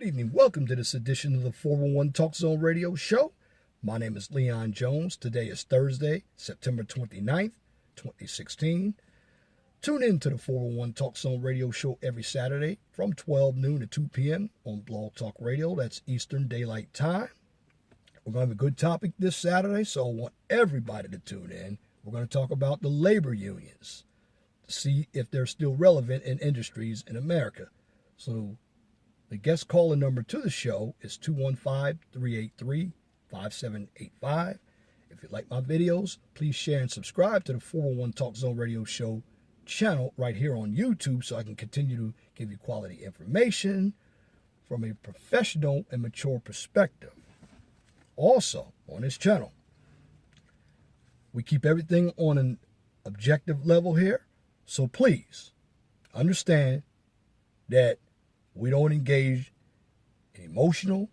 Good evening. Welcome to this edition of the 411 Talk Zone Radio Show. My name is Leon Jones. Today is Thursday, September 29th, 2016. Tune in to the 411 Talk Zone Radio Show every Saturday from 12 noon to 2 p.m. on Blog Talk Radio. That's Eastern Daylight Time. We're going to have a good topic this Saturday, so I want everybody to tune in. We're going to talk about the labor unions to see if they're still relevant in industries in America. So the guest caller number to the show is 215-383-5785. If you like my videos, please share and subscribe to the 411 Talk Zone Radio Show channel right here on YouTube so I can continue to give you quality information from a professional and mature perspective. Also, on this channel, we keep everything on an objective level here, so please understand that we don't engage in emotional,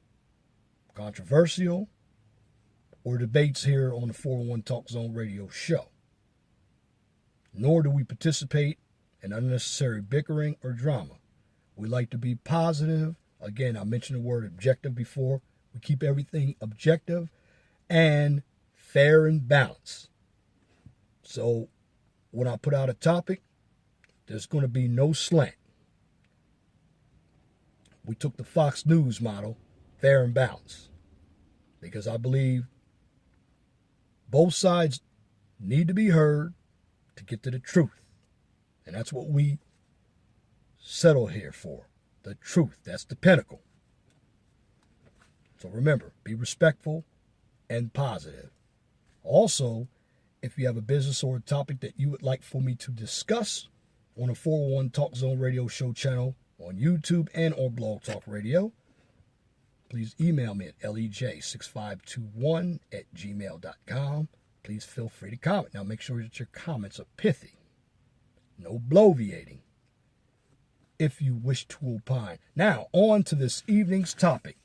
controversial, or debates here on the 411 Talk Zone Radio Show. Nor do we participate in unnecessary bickering or drama. We like to be positive. Again, I mentioned the word objective before. We keep everything objective and fair and balanced. So when I put out a topic, there's going to be no slant. We took the Fox News model, fair and balanced, because I believe both sides need to be heard to get to the truth. And that's what we settle here for, the truth. That's the pinnacle. So remember, be respectful and positive. Also, if you have a business or a topic that you would like for me to discuss on the 411 Talk Zone Radio Show channel, on YouTube and on Blog Talk Radio, please email me at lej6521@gmail.com. Please feel free to comment. Now make sure that your comments are pithy. No bloviating. If you wish to opine. Now, on to this evening's topic.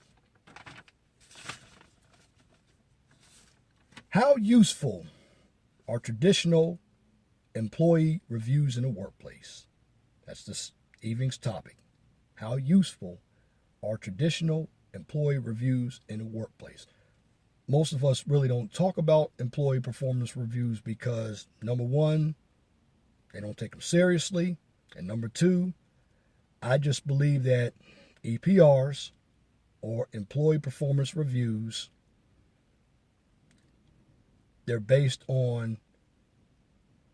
How useful are traditional employee reviews in the workplace? That's this evening's topic. How useful are traditional employee reviews in the workplace? Most of us really don't talk about employee performance reviews because, number one, they don't take them seriously. And number two, I just believe that EPRs, or employee performance reviews, they're based on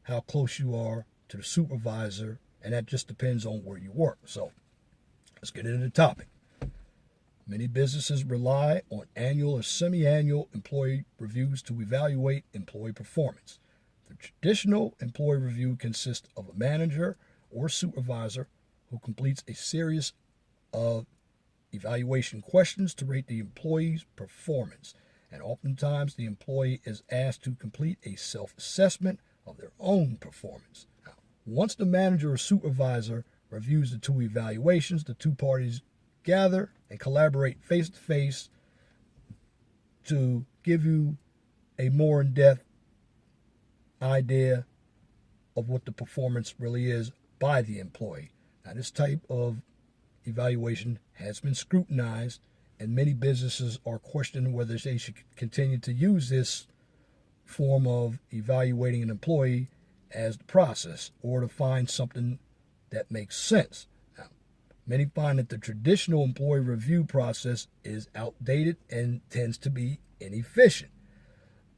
how close you are to the supervisor, and that just depends on where you work. So let's get into the topic. Many businesses rely on annual or semi-annual employee reviews to evaluate employee performance. The traditional employee review consists of a manager or supervisor who completes a series of evaluation questions to rate the employee's performance. And oftentimes the employee is asked to complete a self-assessment of their own performance. Now, once the manager or supervisor reviews the two evaluations, the two parties gather and collaborate face-to-face to give you a more in-depth idea of what the performance really is by the employee. Now, this type of evaluation has been scrutinized, and many businesses are questioning whether they should continue to use this form of evaluating an employee as the process, or to find something that makes sense. Now, many find that the traditional employee review process is outdated and tends to be inefficient.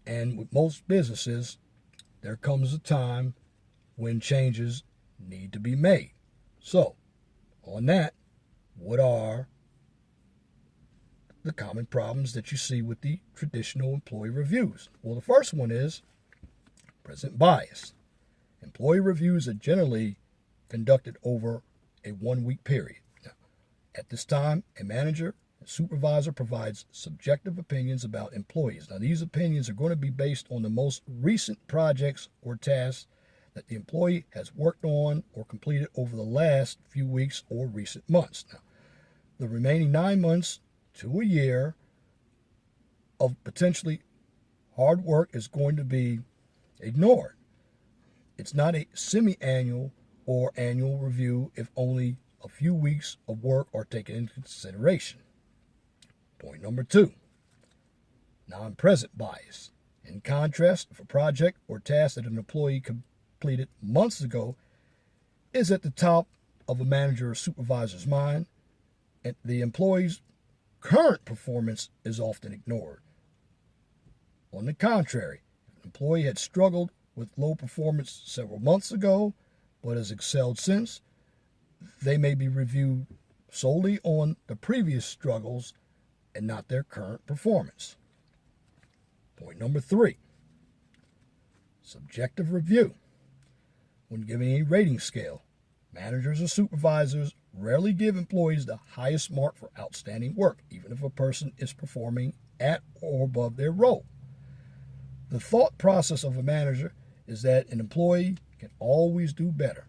And with most businesses, there comes a time when changes need to be made. So, on that, what are the common problems that you see with the traditional employee reviews? Well, the first one is present bias. Employee reviews are generally conducted over a 1-week period. Now, at this time, a manager and supervisor provides subjective opinions about employees. Now, these opinions are going to be based on the most recent projects or tasks that the employee has worked on or completed over the last few weeks or recent months. Now, the remaining 9 months to a year of potentially hard work is going to be ignored. It's not a semi-annual or annual review if only a few weeks of work are taken into consideration. Point number 2, non-present bias. In contrast, if a project or task that an employee completed months ago is at the top of a manager or supervisor's mind, and the employee's current performance is often ignored. On the contrary, if an employee had struggled with low performance several months ago but has excelled since, they may be reviewed solely on the previous struggles and not their current performance. Point number 3, subjective review. When giving a rating scale, managers or supervisors rarely give employees the highest mark for outstanding work, even if a person is performing at or above their role. The thought process of a manager is that an employee can always do better.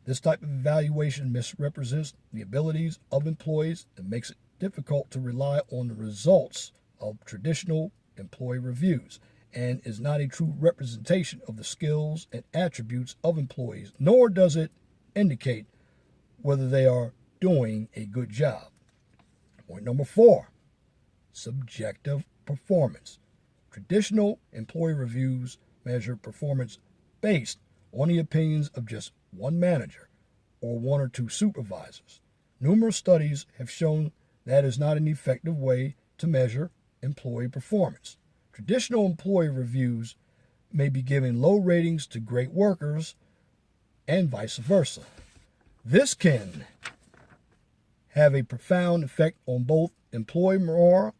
This type of evaluation misrepresents the abilities of employees and makes it difficult to rely on the results of traditional employee reviews, and is not a true representation of the skills and attributes of employees, nor does it indicate whether they are doing a good job. Point number 4, subjective performance. Traditional employee reviews measure performance based on the opinions of just one manager or one or two supervisors. Numerous studies have shown that is not an effective way to measure employee performance. Traditional employee reviews may be giving low ratings to great workers and vice versa. This can have a profound effect on both employee morale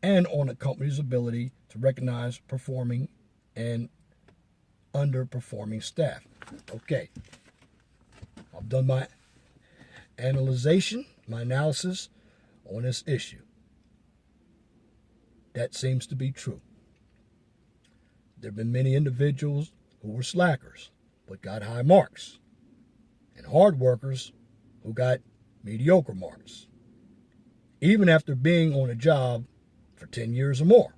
and on a company's ability to recognize performing and underperforming staff. Okay, I've done my analysis on this issue. That seems to be true. There have been many individuals who were slackers but got high marks, and hard workers who got mediocre marks, even after being on a job for 10 years or more.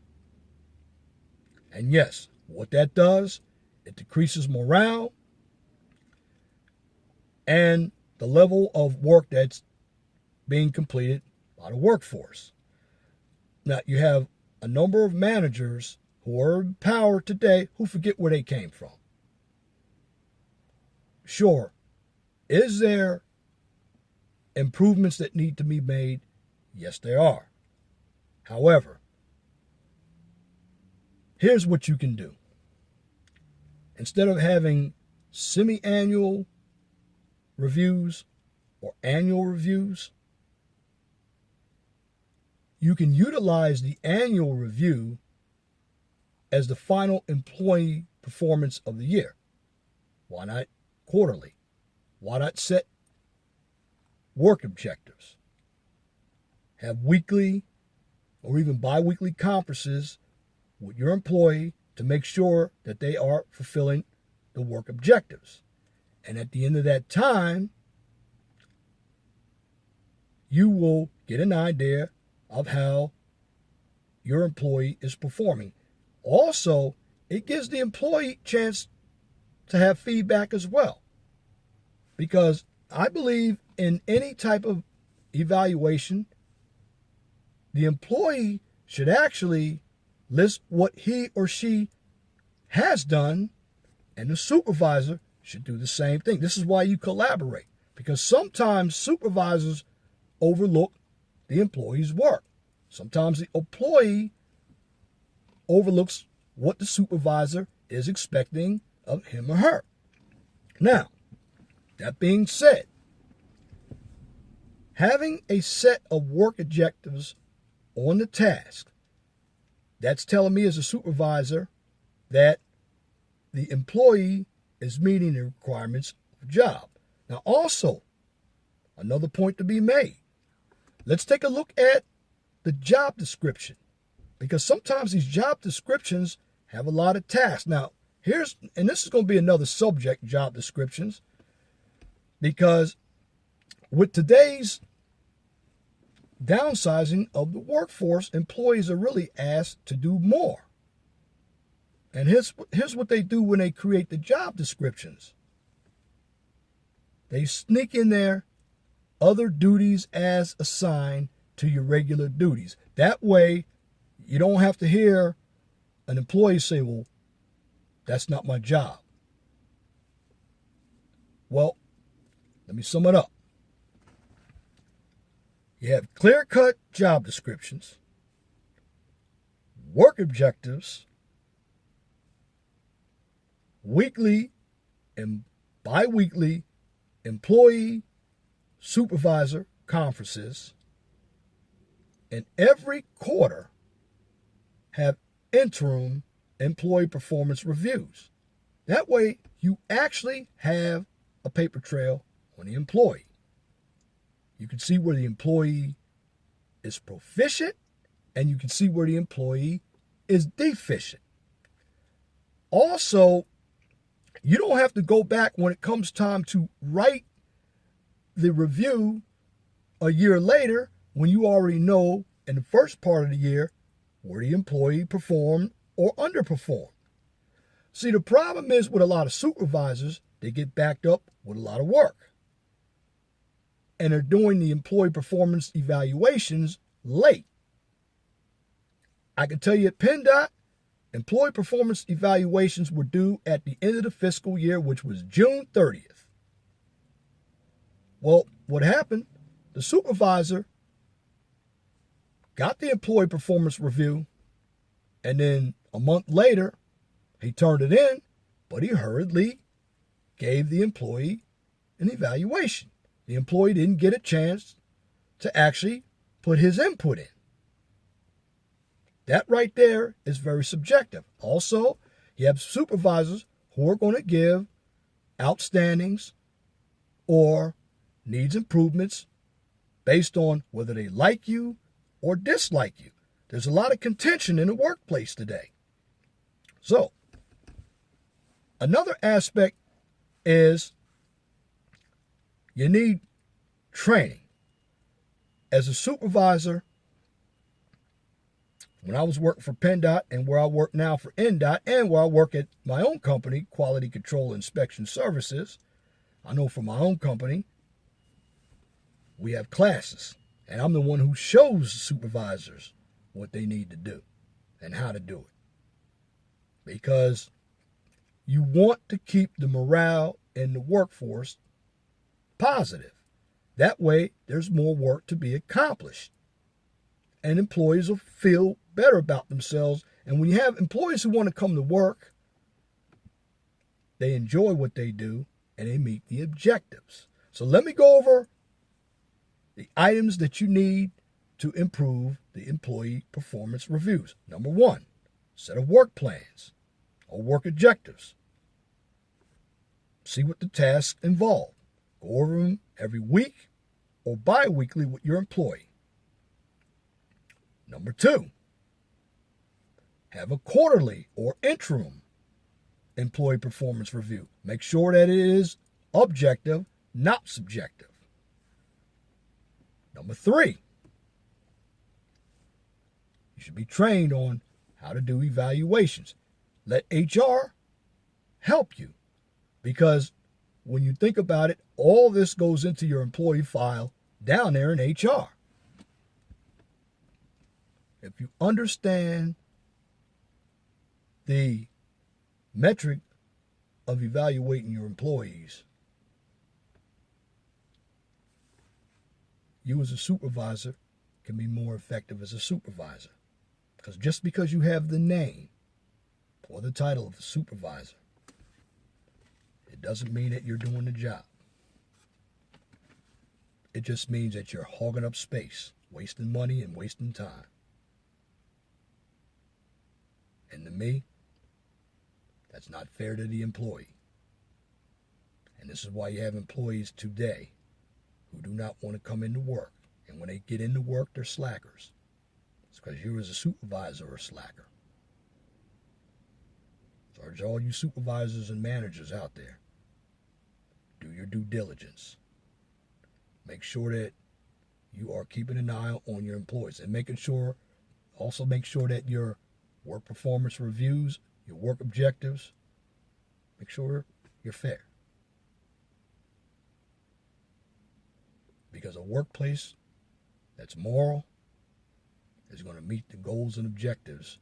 And yes, what that does, it decreases morale and the level of work that's being completed by the workforce. Now, you have a number of managers who are in power today who forget where they came from. Sure, is there improvements that need to be made? Yes, there are. However, here's what you can do. Instead of having semi-annual reviews or annual reviews, you can utilize the annual review as the final employee performance of the year. Why not quarterly? Why not set work objectives? Have weekly or even bi-weekly conferences with your employee to make sure that they are fulfilling the work objectives. And at the end of that time, you will get an idea of how your employee is performing. Also, it gives the employee a chance to have feedback as well. Because I believe in any type of evaluation, the employee should actually list what he or she has done, and the supervisor should do the same thing. This is why you collaborate, because sometimes supervisors overlook the employee's work. Sometimes the employee overlooks what the supervisor is expecting of him or her. Now, that being said, having a set of work objectives on the task, that's telling me as a supervisor that the employee is meeting the requirements of the job. Now also, another point to be made. Let's take a look at the job description, because sometimes these job descriptions have a lot of tasks. Now, this is going to be another subject, job descriptions, because with today's downsizing of the workforce, employees are really asked to do more. And here's what they do when they create the job descriptions. they sneak in there other duties as assigned to your regular duties. That way, you don't have to hear an employee say, well, that's not my job. Well, let me sum it up. You have clear-cut job descriptions, work objectives, weekly and bi-weekly employee supervisor conferences, and every quarter have interim employee performance reviews. That way, you actually have a paper trail on the employee. You can see where the employee is proficient, and you can see where the employee is deficient. Also, you don't have to go back when it comes time to write the review a year later when you already know in the first part of the year where the employee performed or underperformed. See, the problem is with a lot of supervisors, they get backed up with a lot of work. And they're doing the employee performance evaluations late. I can tell you at PennDOT, employee performance evaluations were due at the end of the fiscal year, which was June 30th. Well, what happened? The supervisor got the employee performance review, and then a month later, he turned it in, but he hurriedly gave the employee an evaluation. The employee didn't get a chance to actually put his input in. That right there is very subjective. Also, you have supervisors who are going to give outstandings or needs improvements based on whether they like you or dislike you. There's a lot of contention in the workplace today. So, another aspect is you need training. As a supervisor, when I was working for PennDOT and where I work now for NDOT and where I work at my own company, Quality Control Inspection Services, I know for my own company, we have classes. And I'm the one who shows supervisors what they need to do and how to do it. Because you want to keep the morale in the workforce positive. That way, there's more work to be accomplished. And employees will feel better about themselves. And when you have employees who want to come to work, they enjoy what they do and they meet the objectives. So let me go over the items that you need to improve the employee performance reviews. Number one, set of work plans or work objectives. See what the tasks involve. Go over them every week or bi-weekly with your employee. Number two, have a quarterly or interim employee performance review. Make sure that it is objective, not subjective. Number three, you should be trained on how to do evaluations. Let HR help you, because when you think about it, all this goes into your employee file down there in HR. If you understand the metric of evaluating your employees, you as a supervisor can be more effective as a supervisor. Because just because you have the name or the title of a supervisor, it doesn't mean that you're doing the job. It just means that you're hogging up space, wasting money and wasting time. And to me, that's not fair to the employee. And this is why you have employees today who do not want to come into work. And when they get into work, they're slackers. It's because you as a supervisor are a slacker. So urge all you supervisors and managers out there, do your due diligence. Make sure that you are keeping an eye on your employees and make sure that your work performance reviews, your work objectives, make sure you're fair. there's a workplace that's moral, is going to meet the goals and objectives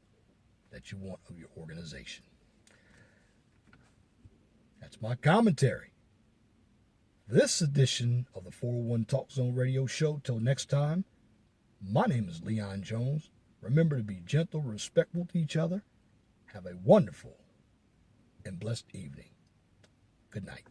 that you want of your organization. That's my commentary. This edition of the 401 Talk Zone Radio Show. Till next time, my name is Leon Jones. Remember to be gentle, respectful to each other. Have a wonderful and blessed evening. Good night.